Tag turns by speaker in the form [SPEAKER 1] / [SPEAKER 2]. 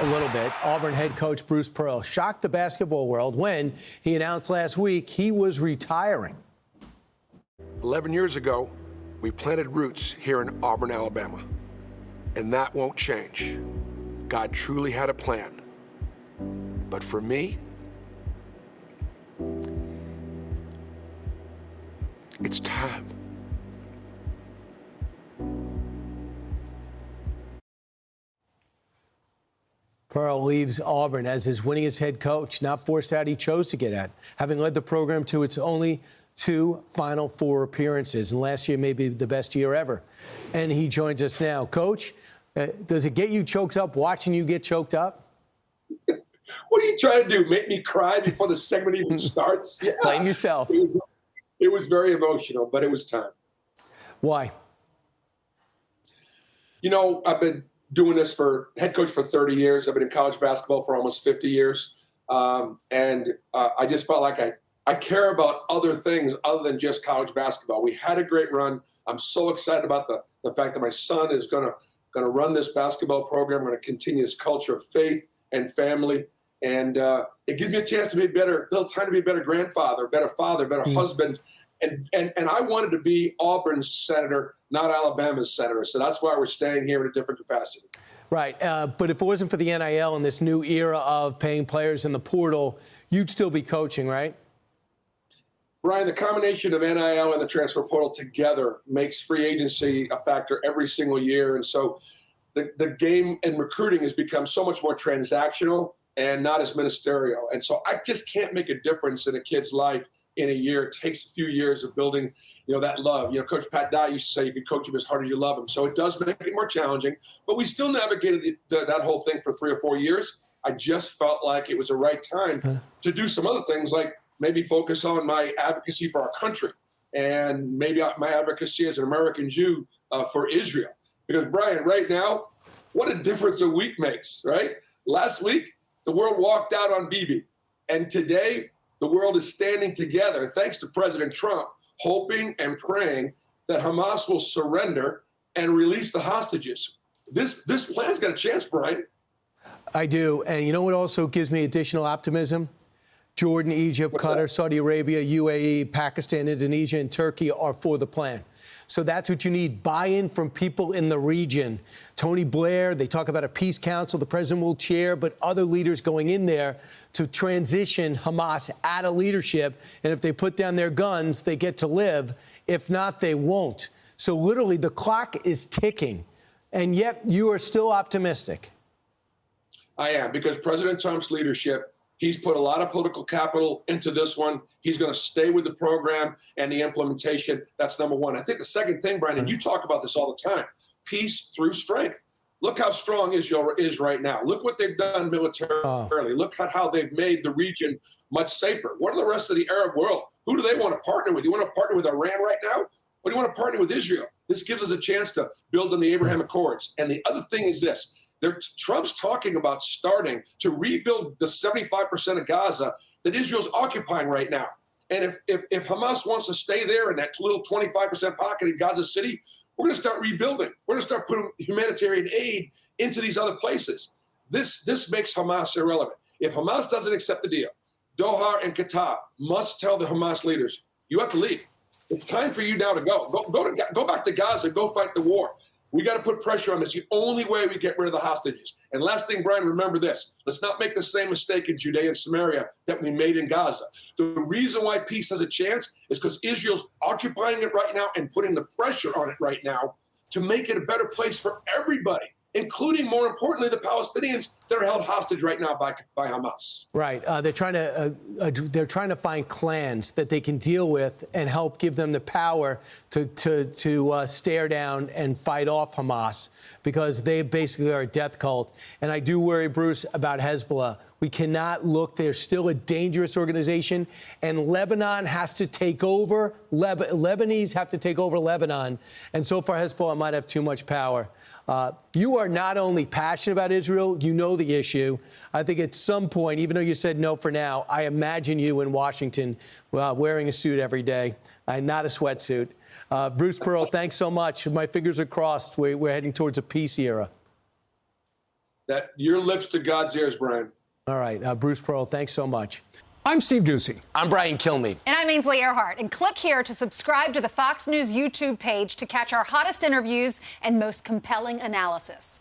[SPEAKER 1] a little bit. Auburn head coach Bruce Pearl shocked the basketball world when he announced last week he was retiring.
[SPEAKER 2] 11 years ago, we planted roots here in Auburn, Alabama. And that won't change. God truly had a plan. But for me, it's time.
[SPEAKER 1] Pearl leaves Auburn as his winningest head coach, not forced out, he chose to get out, having led the program to its only 2 Final Four appearances, and last year may be the best year ever. And he joins us now. Coach, does it get you choked up watching you get choked up?
[SPEAKER 3] What are you trying to do, make me cry before the segment even starts? Yeah.
[SPEAKER 1] Blame yourself.
[SPEAKER 3] It was very emotional, but it was time.
[SPEAKER 1] Why?
[SPEAKER 3] You know, I've been doing this for head coach for 30 years. I've been in college basketball for almost 50 years. I just felt like I care about other things other than just college basketball. We had a great run. I'm so excited about the fact that my son is going to run this basketball program. We're going to continue this culture of faith and family. And it gives me a chance to be a little time to be a better grandfather, better father, better husband. And I wanted to be Auburn's senator, not Alabama's senator. So that's why we're staying here in a different capacity.
[SPEAKER 1] Right. But if it wasn't for the NIL and this new era of paying players in the portal, you'd still be coaching, right?
[SPEAKER 3] Brian, the combination of NIL and the transfer portal together makes free agency a factor every single year. And so the game and recruiting has become so much more transactional and not as ministerial. And so I just can't make a difference in a kid's life in a year. It takes a few years of building, that love. Coach Pat Dye used to say you could coach him as hard as you love him. So it does make it more challenging, but we still navigated that whole thing for 3 or 4 years. I just felt like it was the right time to do some other things, like maybe focus on my advocacy for our country and maybe my advocacy as an American Jew for Israel. Because, Brian, right now, what a difference a week makes, right? Last week, the world walked out on Bibi. And today, the world is standing together, thanks to President Trump, hoping and praying that Hamas will surrender and release the hostages. This plan's got a chance, Brian.
[SPEAKER 1] I do. And you know what also gives me additional optimism? Jordan, Egypt, Qatar, Saudi Arabia, UAE, Pakistan, Indonesia, and Turkey are for the plan. So that's what you need, buy-in from people in the region. Tony Blair, they talk about a peace council the president will chair, but other leaders going in there to transition Hamas out of leadership. And if they put down their guns, they get to live. If not, they won't. So literally the clock is ticking. And yet you are still optimistic.
[SPEAKER 3] I am, because President Trump's leadership, he's put a lot of political capital into this one. He's going to stay with the program and the implementation. That's number one. I think the second thing, Brian, and you talk about this all the time, peace through strength. Look how strong Israel is right now. Look what they've done militarily. Look at how they've made the region much safer. What are the rest of the Arab world? Who do they want to partner with? You want to partner with Iran right now? Or do you want to partner with Israel? This gives us a chance to build on the Abraham Accords. And the other thing is this. Trump's talking about starting to rebuild the 75% of Gaza that Israel's occupying right now. And if Hamas wants to stay there in that little 25% pocket in Gaza City, we're going to start rebuilding. We're going to start putting humanitarian aid into these other places. This makes Hamas irrelevant. If Hamas doesn't accept the deal, Doha and Qatar must tell the Hamas leaders, you have to leave. It's time for you now to go. Go back to Gaza. Go fight the war. We got to put pressure on this. The only way we get rid of the hostages. And last thing, Brian, remember this. Let's not make the same mistake in Judea and Samaria that we made in Gaza. The reason why peace has a chance is because Israel's occupying it right now and putting the pressure on it right now to make it a better place for everybody, including, more importantly, the Palestinians that are held hostage right now by Hamas.
[SPEAKER 1] Right. They're trying to find clans that they can deal with and help give them the power to stare down and fight off Hamas, because they basically are a death cult. And I do worry, Bruce, about Hezbollah. We cannot look. They're still a dangerous organization, and Lebanon has to take over. Lebanese have to take over Lebanon. And so far, Hezbollah might have too much power. You are not only passionate about Israel, you know the issue. I think at some point, even though you said no for now, I imagine you in Washington wearing a suit every day, not a sweatsuit. Bruce Pearl, thanks so much. My fingers are crossed. We're heading towards a peace era.
[SPEAKER 3] that your lips to God's ears, Brian.
[SPEAKER 1] All right, Bruce Pearl, thanks so much.
[SPEAKER 4] I'm Steve Doocy.
[SPEAKER 5] I'm Brian Kilmeade.
[SPEAKER 6] And I'm Ainsley Earhart. And click here to subscribe to the Fox News YouTube page to catch our hottest interviews and most compelling analysis.